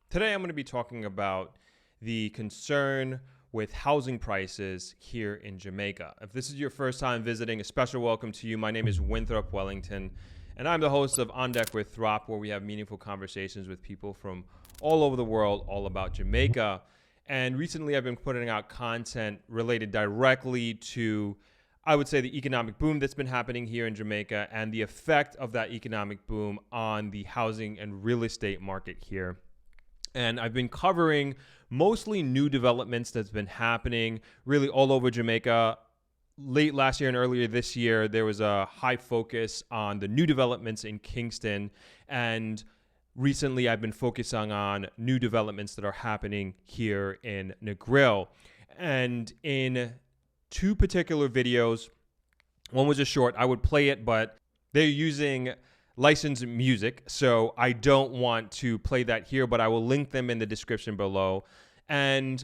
Today I'm going to be talking about the concern with housing prices here in Jamaica. If this is your first time visiting, a special welcome to you. My name is Winthrop Wellington, and I'm the host of On Deck with Throp, where we have meaningful conversations with people from all over the world, all about Jamaica. And recently I've been putting out content related directly to, I would say, the economic boom that's been happening here in Jamaica and the effect of that economic boom on the housing and real estate market here. And I've been covering mostly new developments that's been happening really all over Jamaica. Late last year and earlier this year, there was a high focus on the new developments in Kingston. And recently, I've been focusing on new developments that are happening here in Negril. And in two particular videos, one was a short, I would play it, but they're using licensed music, so I don't want to play that here, but I will link them in the description below. And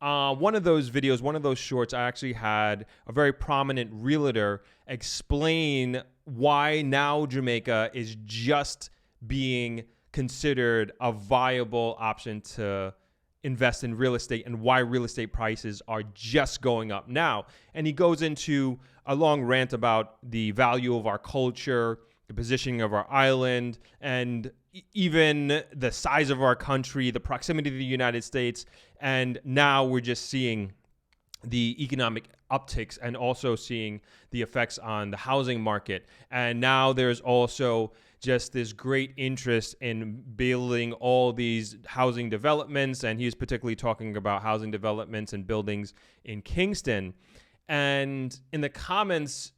one of those videos, one of those shorts, I actually had a very prominent realtor explain why now Jamaica is just being considered a viable option to invest in real estate and why real estate prices are just going up now. And he goes into a long rant about the value of our culture, the positioning of our island, and even the size of our country, the proximity to the United States. And now we're just seeing the economic upticks and also seeing the effects on the housing market. And now there's also just this great interest in building all these housing developments. And he's particularly talking about housing developments and buildings in Kingston. And in the comments,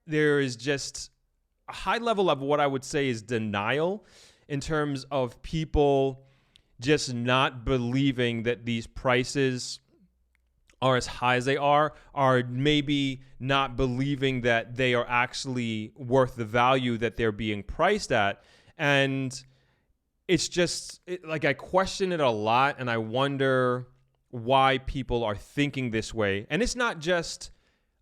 there is just a high level of what I would say is denial in terms of people just not believing that these prices are as high as they are maybe not believing that they are actually worth the value that they're being priced at. And it's just like I question it a lot, and I wonder why people are thinking this way. And it's not just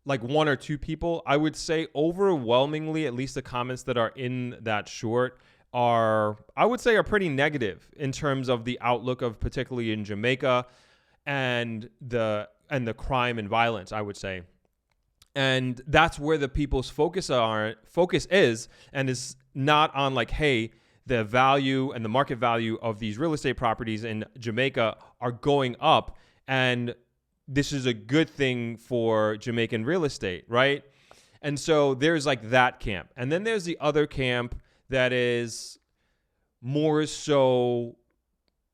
like one or two people. I would say overwhelmingly, at least the comments that are in that short are pretty negative in terms of the outlook of particularly in Jamaica and the crime and violence, I would say. And that's where the people's focus is, and is not on like, hey, the value and the market value of these real estate properties in Jamaica are going up, and this is a good thing for Jamaican real estate, right? And so there's like that camp. And then there's the other camp that is more so,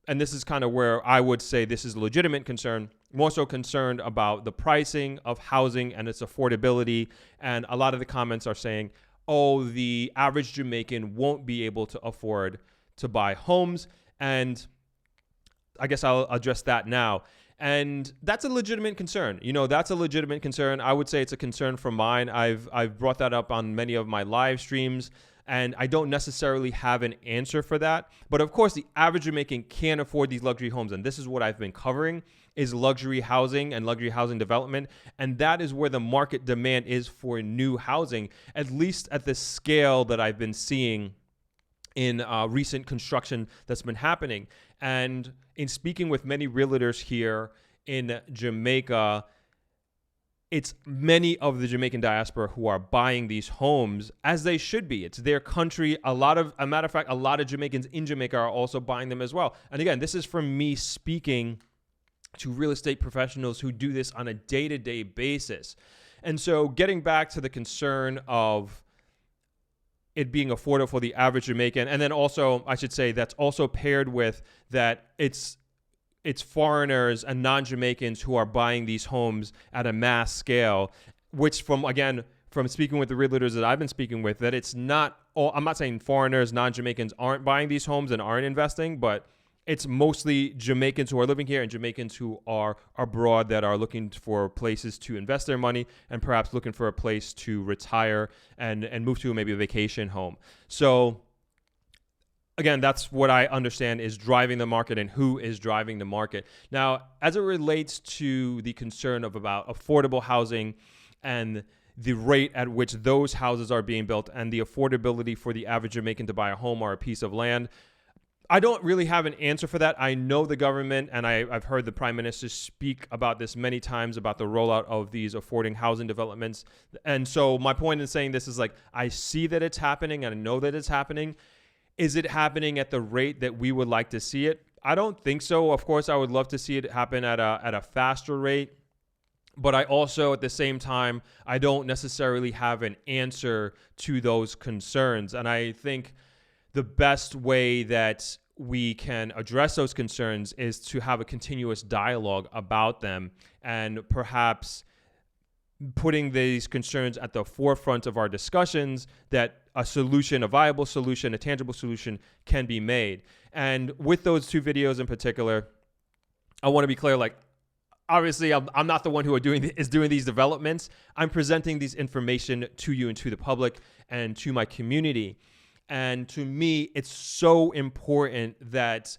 and this is kind of where I would say this is a legitimate concern, more so concerned about the pricing of housing and its affordability. And a lot of the comments are saying, oh, the average Jamaican won't be able to afford to buy homes. And I guess I'll address that now. And that's a legitimate concern. That's a legitimate concern. I would say it's a concern for mine. I've brought that up on many of my live streams, and I don't necessarily have an answer for that. But of course, the average Jamaican can't afford these luxury homes. And this is what I've been covering, is luxury housing and luxury housing development. And that is where the market demand is for new housing, at least at the scale that I've been seeing in recent construction that's been happening. And in speaking with many realtors here in Jamaica, it's many of the Jamaican diaspora who are buying these homes, as they should be. It's their country. A matter of fact, a lot of Jamaicans in Jamaica are also buying them as well. And again, this is from me speaking to real estate professionals who do this on a day-to-day basis. And so getting back to the concern of it being affordable for the average Jamaican. And then also, I should say, that's also paired with that it's foreigners and non-Jamaicans who are buying these homes at a mass scale, which from speaking with the realtors that I've been speaking with, that it's not all, I'm not saying foreigners, non-Jamaicans aren't buying these homes and aren't investing, but it's mostly Jamaicans who are living here and Jamaicans who are abroad that are looking for places to invest their money and perhaps looking for a place to retire and move to maybe a vacation home. So again, that's what I understand is driving the market and who is driving the market. Now, as it relates to the concern about affordable housing and the rate at which those houses are being built and the affordability for the average Jamaican to buy a home or a piece of land, I don't really have an answer for that. I know the government, and I've heard the prime minister speak about this many times about the rollout of these affording housing developments. And so my point in saying this is like, I see that it's happening and I know that it's happening. Is it happening at the rate that we would like to see it? I don't think so. Of course, I would love to see it happen at a faster rate. But I also, at the same time, I don't necessarily have an answer to those concerns. And I think the best way that we can address those concerns is to have a continuous dialogue about them, and perhaps putting these concerns at the forefront of our discussions, that a solution, a viable solution, a tangible solution can be made. And with those two videos in particular, I want to be clear, like, obviously, I'm not the one who is doing these developments. I'm presenting these information to you and to the public and to my community. And to me, it's so important that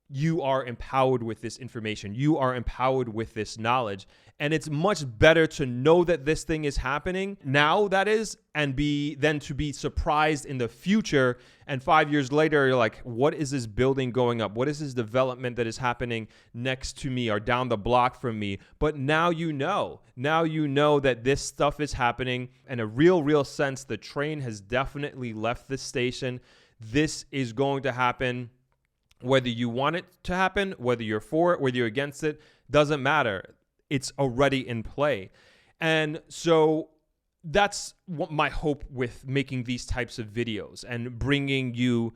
you are empowered with this information. You are empowered with this knowledge. And it's much better to know that this thing is happening now, that is, and then to be surprised in the future. And 5 years later, you're like, what is this building going up? What is this development that is happening next to me or down the block from me? But now you know. Now you know that this stuff is happening. In a real sense, the train has definitely left the station. This is going to happen. Whether you want it to happen, whether you're for it, whether you're against it, doesn't matter. It's already in play. And so that's what my hope with making these types of videos and bringing you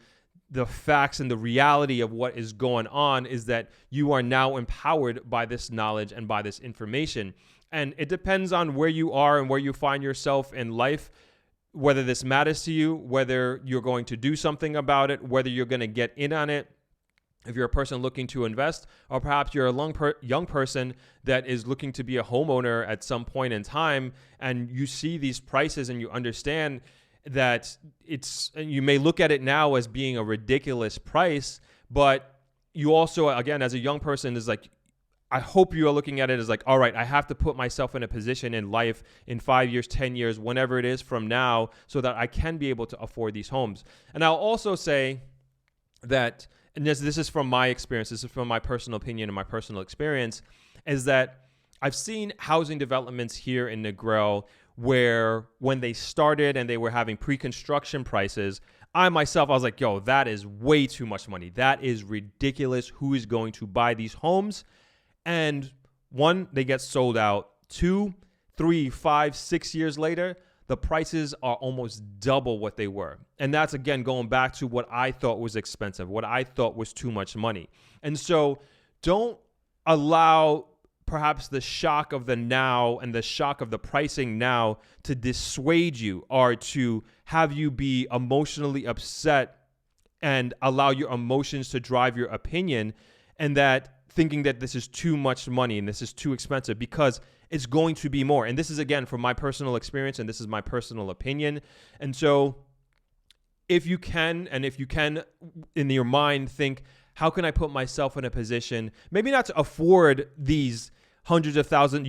the facts and the reality of what is going on, is that you are now empowered by this knowledge and by this information. And it depends on where you are and where you find yourself in life, whether this matters to you, whether you're going to do something about it, whether you're going to get in on it. If you're a person looking to invest, or perhaps you're a young person that is looking to be a homeowner at some point in time, and you see these prices and you understand that you may look at it now as being a ridiculous price, but you also, again, as a young person, is like, I hope you are looking at it as like, all right, I have to put myself in a position in life in 5 years, 10 years, whenever it is from now, so that I can be able to afford these homes. And I'll also say that, and this is from my experience, this is from my personal opinion and my personal experience, is that I've seen housing developments here in Negril where when they started and they were having pre-construction prices, I myself, I was like, yo, that is way too much money. That is ridiculous. Who is going to buy these homes? And one, they get sold out. 2, 3, 5, 6 years later, the prices are almost double what they were. And that's, again, going back to what I thought was expensive, what I thought was too much money. And so don't allow perhaps the shock of the now and the shock of the pricing now to dissuade you, or to have you be emotionally upset and allow your emotions to drive your opinion, and that thinking that this is too much money and this is too expensive, because it's going to be more. And this is, again, from my personal experience, and this is my personal opinion. And so if you can in your mind think, how can I put myself in a position, maybe not to afford these hundreds of thousands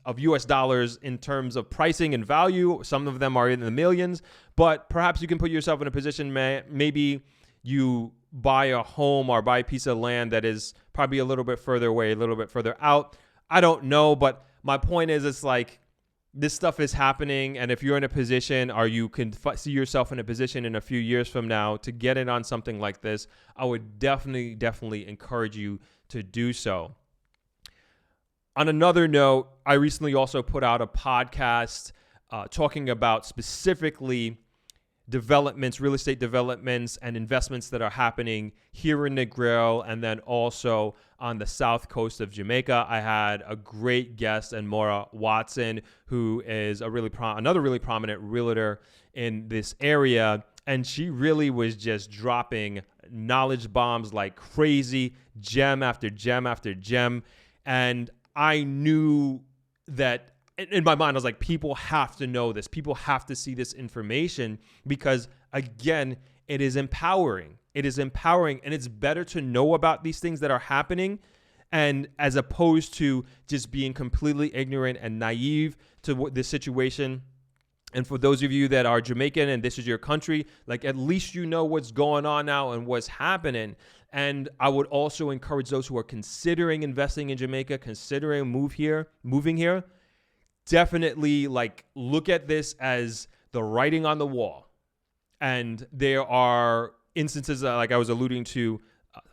of US dollars in terms of pricing and value. Some of them are in the millions, but perhaps you can put yourself in a position, maybe you buy a home or buy a piece of land that is probably a little bit further away, a little bit further out. I don't know, but my point is, it's like, this stuff is happening. And if you're in a position, or you can see yourself in a position in a few years from now to get in on something like this, I would definitely encourage you to do so. On another note, I recently also put out a podcast talking about specifically developments, real estate developments and investments that are happening here in Negril, and then also on the south coast of Jamaica. I had a great guest, and Maura Watson, who is another really prominent realtor in this area, and she really was just dropping knowledge bombs like crazy, gem after gem after gem. And I knew that in my mind, I was like, people have to know this. People have to see this information, because, again, it is empowering. It is empowering, and it's better to know about these things that are happening, and as opposed to just being completely ignorant and naive to the situation. And for those of you that are Jamaican and this is your country, like at least you know what's going on now and what's happening. And I would also encourage those who are considering investing in Jamaica, considering moving here, definitely like look at this as the writing on the wall. And there are instances like I was alluding to,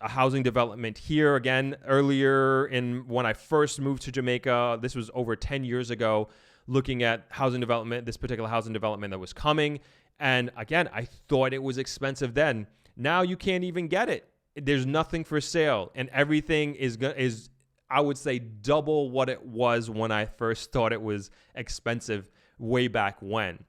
a housing development here again earlier when I first moved to Jamaica. This was over 10 years ago, looking at housing development, this particular housing development that was coming. And again, I thought it was expensive then. Now you can't even get it. There's nothing for sale, and everything is I would say double what it was when I first thought it was expensive way back when.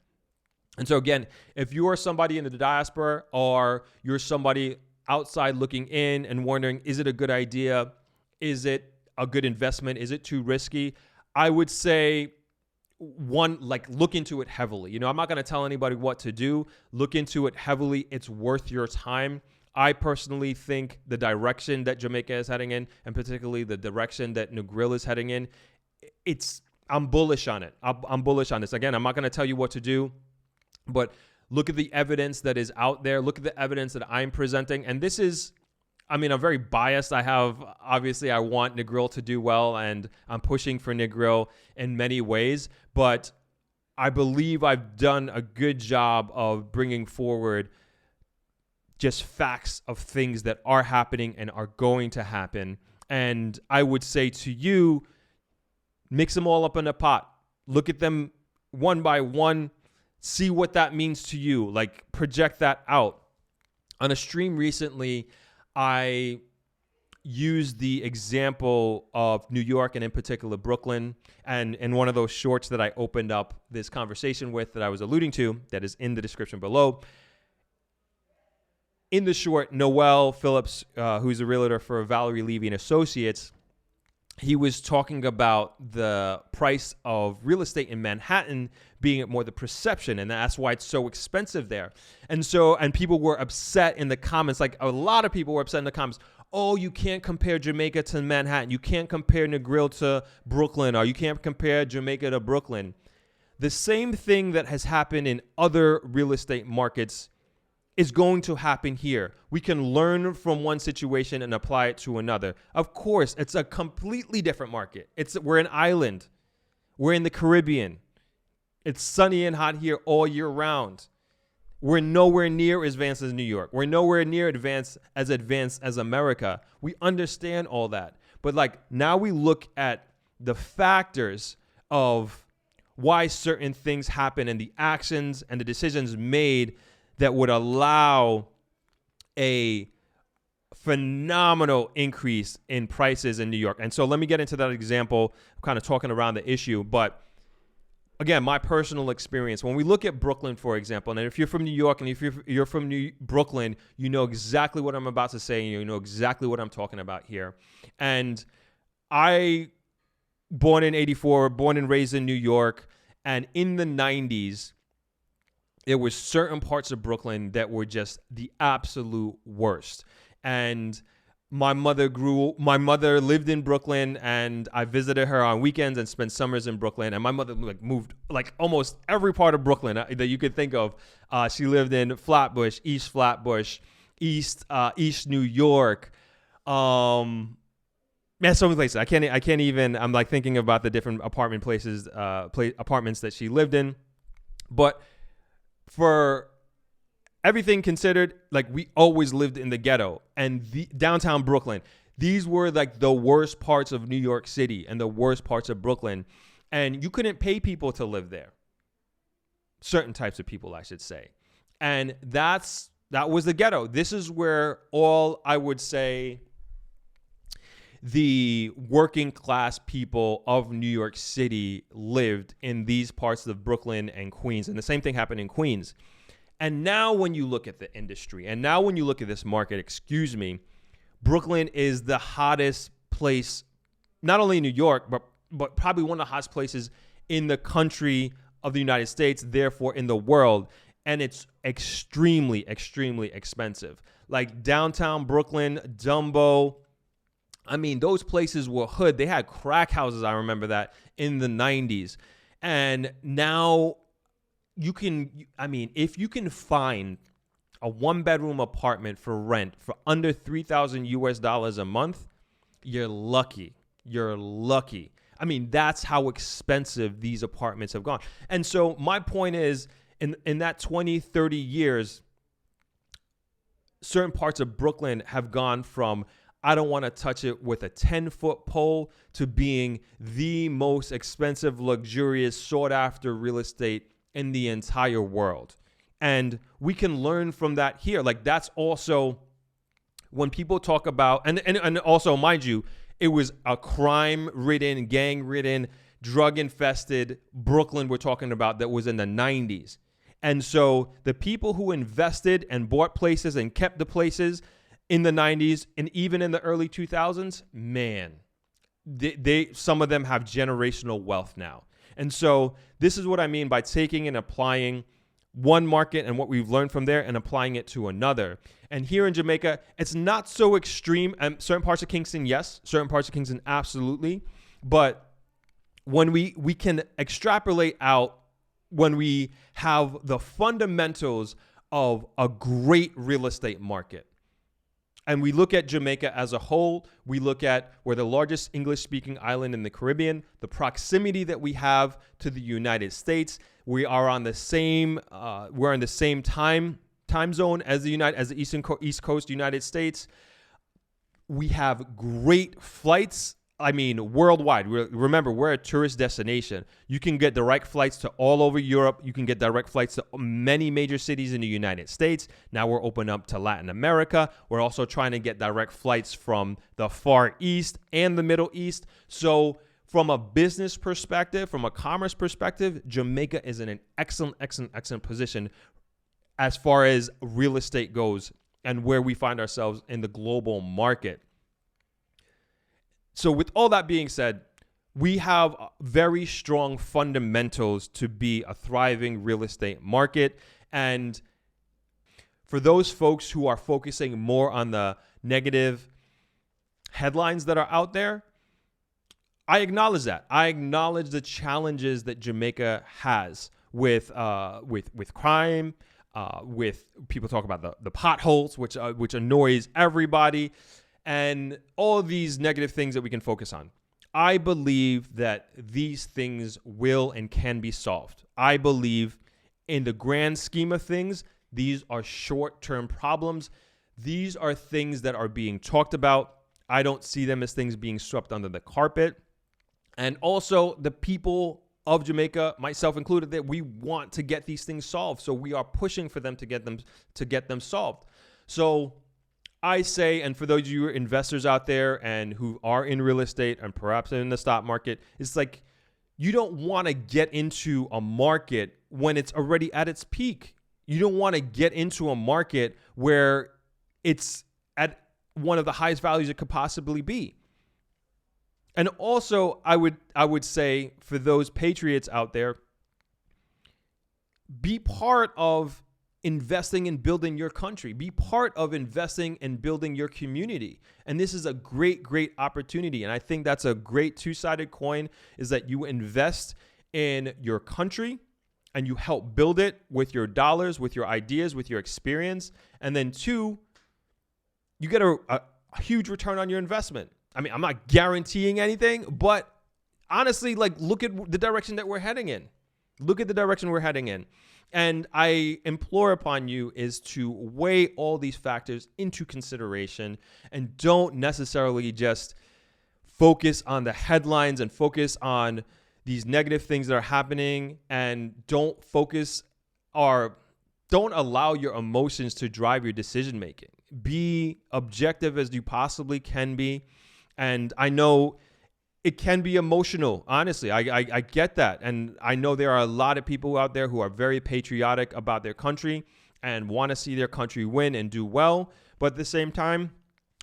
And so again, if you are somebody in the diaspora or you're somebody outside looking in and wondering, is it a good idea? Is it a good investment? Is it too risky? I would say look into it heavily. I'm not going to tell anybody what to do. Look into it heavily. It's worth your time. I personally think the direction that Jamaica is heading in, and particularly the direction that Negril is heading in, I'm bullish on it. I'm bullish on this. Again, I'm not going to tell you what to do, but look at the evidence that is out there. Look at the evidence that I'm presenting. And this is, I'm very biased. I want Negril to do well, and I'm pushing for Negril in many ways. But I believe I've done a good job of bringing forward just facts of things that are happening and are going to happen. And I would say to you, mix them all up in a pot. Look at them one by one. See what that means to you. Like, project that out. On a stream recently, I used the example of New York and in particular Brooklyn. And in one of those shorts that I opened up this conversation with that I was alluding to, that is in the description below. In the short, Noel Phillips, who's a realtor for Valerie Levy and Associates, he was talking about the price of real estate in Manhattan being more the perception, and that's why it's so expensive there. And people were upset in the comments, like a lot of people were upset in the comments. Oh, you can't compare Jamaica to Manhattan. You can't compare Negril to Brooklyn, or you can't compare Jamaica to Brooklyn. The same thing that has happened in other real estate markets is going to happen here. We can learn from one situation and apply it to another. Of course, it's a completely different market. We're an island. We're in the Caribbean. It's sunny and hot here all year round. We're nowhere near as advanced as New York. We're nowhere near advanced as America. We understand all that. But now we look at the factors of why certain things happen and the actions and the decisions made that would allow a phenomenal increase in prices in New York. And so let me get into that example, kind of talking around the issue. But again, my personal experience, when we look at Brooklyn, for example, and if you're from New York and if you're from Brooklyn, you know exactly what I'm about to say, and you know exactly what I'm talking about here. And I, born in 84, born and raised in New York, and in the 90s, there were certain parts of Brooklyn that were just the absolute worst. And my mother lived in Brooklyn, and I visited her on weekends and spent summers in Brooklyn. And my mother moved almost every part of Brooklyn that you could think of. She lived in Flatbush, East Flatbush, East New York. Man, so many places. I can't even. I'm thinking about the different apartment places, apartments that she lived in. But for everything considered, we always lived in the ghetto and the downtown Brooklyn. These were the worst parts of New York City and the worst parts of Brooklyn. And you couldn't pay people to live there. Certain types of people, I should say. And that was the ghetto. This is where all, I would say, the working class people of New York City lived, in these parts of Brooklyn and Queens. And the same thing happened in Queens. And now when you look at the industry, and now when you look at this market, Brooklyn is the hottest place, not only in New York, but probably one of the hottest places in the country of the United States, therefore in the world. And it's extremely, extremely expensive. Downtown Brooklyn, Dumbo, those places were hood. They had crack houses, I remember that, in the 90s. And now if you can find a 1-bedroom apartment for rent for under $3,000 a month, you're lucky. You're lucky. I mean, that's how expensive these apartments have gone. And so my point is, in that 20, 30 years, certain parts of Brooklyn have gone from, I don't want to touch it with a 10-foot pole, to being the most expensive, luxurious, sought-after real estate in the entire world. And we can learn from that here. Like, that's also when people talk about, and also, mind you, it was a crime-ridden, gang-ridden, drug-infested Brooklyn we're talking about that was in the 90s. And so the people who invested and bought places and kept the places in the 90s and even in the early 2000s, man, they some of them have generational wealth now. And so this is what I mean by taking and applying one market and what we've learned from there and applying it to another. And here in Jamaica, it's not so extreme. Certain parts of Kingston, yes. Certain parts of Kingston, absolutely. But when we can extrapolate out, when we have the fundamentals of a great real estate market, and we look at Jamaica as a whole, we look at we're the largest English-speaking island in the Caribbean, the proximity that we have to the United States. We are on the same, we're in the same time zone as the East Coast United States. We have great flights. I mean, worldwide. Remember, we're a tourist destination. You can get direct flights to all over Europe. You can get direct flights to many major cities in the United States. Now we're open up to Latin America. We're also trying to get direct flights from the Far East and the Middle East. So from a business perspective, from a commerce perspective, Jamaica is in an excellent position as far as real estate goes and where we find ourselves in the global market. So with all that being said, we have very strong fundamentals to be a thriving real estate market. And for those folks who are focusing more on the negative headlines that are out there, I acknowledge that. I acknowledge the challenges that Jamaica has with crime, with people talk about the potholes, which annoys everybody, and all of these negative things that we can focus on. I believe that these things will and can be solved. I believe in the grand scheme of things, these are short-term problems. These are things that are being talked about. I don't see them as things being swept under the carpet. And also the people of Jamaica, myself included, that we want to get these things solved. So we are pushing for them to get them solved. So I say, and for those of you investors out there and who are in real estate and perhaps in the stock market, it's like you don't want to get into a market when it's already at its peak. You don't want to get into a market where it's at one of the highest values it could possibly be. And also, I would say for those patriots out there, be part of investing in building your country. Be part of investing and building your community. And this is a great, great opportunity. And I think that's a great two-sided coin, is that you invest in your country and you help build it with your dollars, with your ideas, with your experience. And then two, you get a huge return on your investment. I mean, I'm not guaranteeing anything, but honestly, like, look at the direction that we're heading in. Look at the direction we're heading in. And I implore upon you is to weigh all these factors into consideration and don't necessarily just focus on the headlines and focus on these negative things that are happening, and don't allow your emotions to drive your decision making. Be objective as you possibly can be. And I know it can be emotional, honestly. I get that. And I know there are a lot of people out there who are very patriotic about their country and want to see their country win and do well. But at the same time,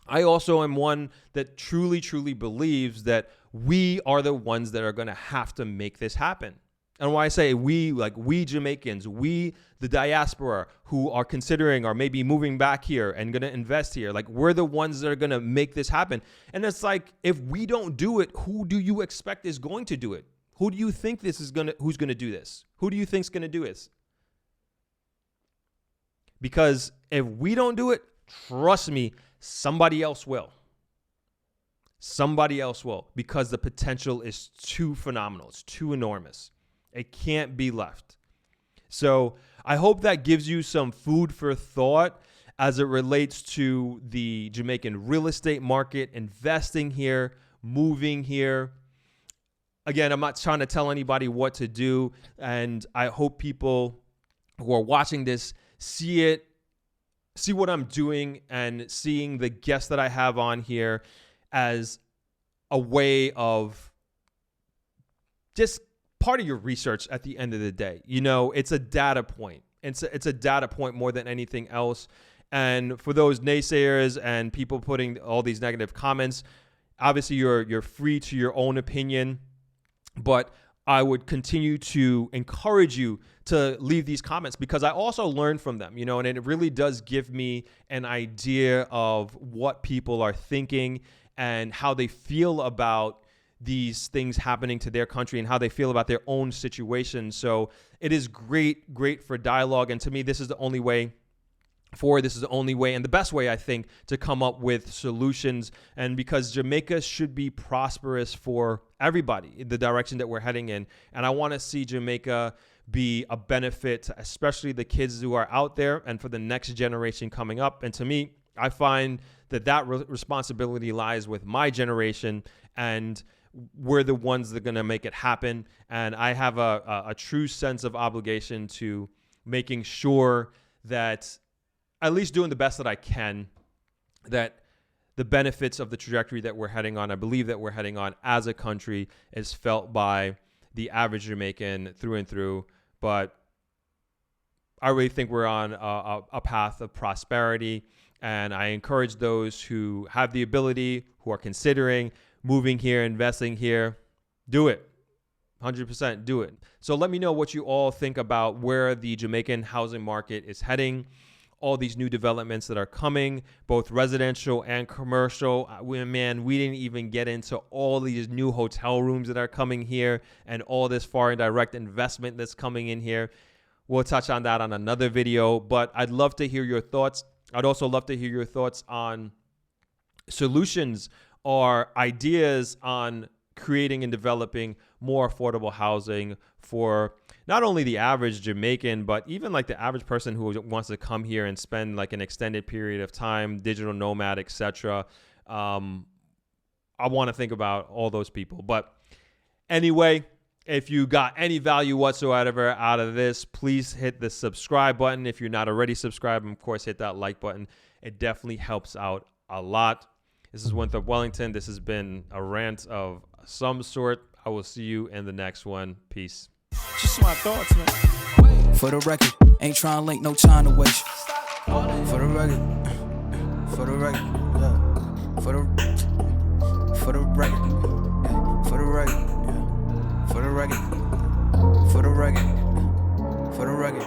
I also am one that truly, truly believes that we are the ones that are going to have to make this happen. And when I say we, like we Jamaicans, we, the diaspora who are considering or maybe moving back here and going to invest here, like we're the ones that are going to make this happen. And it's like, if we don't do it, who do you expect is going to do it? Who do you think who's going to do this? Who do you think is going to do this? Because if we don't do it, trust me, somebody else will. Somebody else will, because the potential is too phenomenal. It's too enormous. It can't be left. So I hope that gives you some food for thought as it relates to the Jamaican real estate market, investing here, moving here. Again, I'm not trying to tell anybody what to do, and I hope people who are watching this see what I'm doing, and seeing the guests that I have on here as a way of just part of your research at the end of the day. You know, it's a data point. It's a data point more than anything else. And for those naysayers and people putting all these negative comments, obviously you're free to your own opinion, but I would continue to encourage you to leave these comments, because I also learn from them, you know, and it really does give me an idea of what people are thinking and how they feel about these things happening to their country and how they feel about their own situation. So it is great for dialogue. And to me, this is the only way and the best way, I think, to come up with solutions. And because Jamaica should be prosperous for everybody in the direction that we're heading in. And I want to see Jamaica be a benefit to especially the kids who are out there and for the next generation coming up. And to me, I find that responsibility lies with my generation, and we're the ones that are going to make it happen. And I have a true sense of obligation to making sure that, at least doing the best that I can, that the benefits of the trajectory that we're heading on, I believe that we're heading on as a country, is felt by the average Jamaican through and through. But I really think we're on a path of prosperity. And I encourage those who have the ability, who are considering moving here, investing here, do it. 100% do it. So let me know what you all think about where the Jamaican housing market is heading, all these new developments that are coming, both residential and commercial. We didn't even get into all these new hotel rooms that are coming here and all this foreign direct investment that's coming in here. We'll touch on that on another video, but I'd love to hear your thoughts. I'd also love to hear your thoughts on solutions or ideas on creating and developing more affordable housing for not only the average Jamaican, but even like the average person who wants to come here and spend like an extended period of time, digital nomad, etc. I want to think about all those people. But anyway, if you got any value whatsoever out of this, please hit the subscribe button. If you're not already subscribed, of course, hit that like button. It definitely helps out a lot. This is Winthrop Wellington. This has been a rant of some sort. I will see you in the next one. Peace. Just my thoughts, man. For the record, ain't trying to link, no time to waste. For the record, yeah. For the record, yeah. For the record, yeah. For the record, yeah. For the record, for the record, for the record.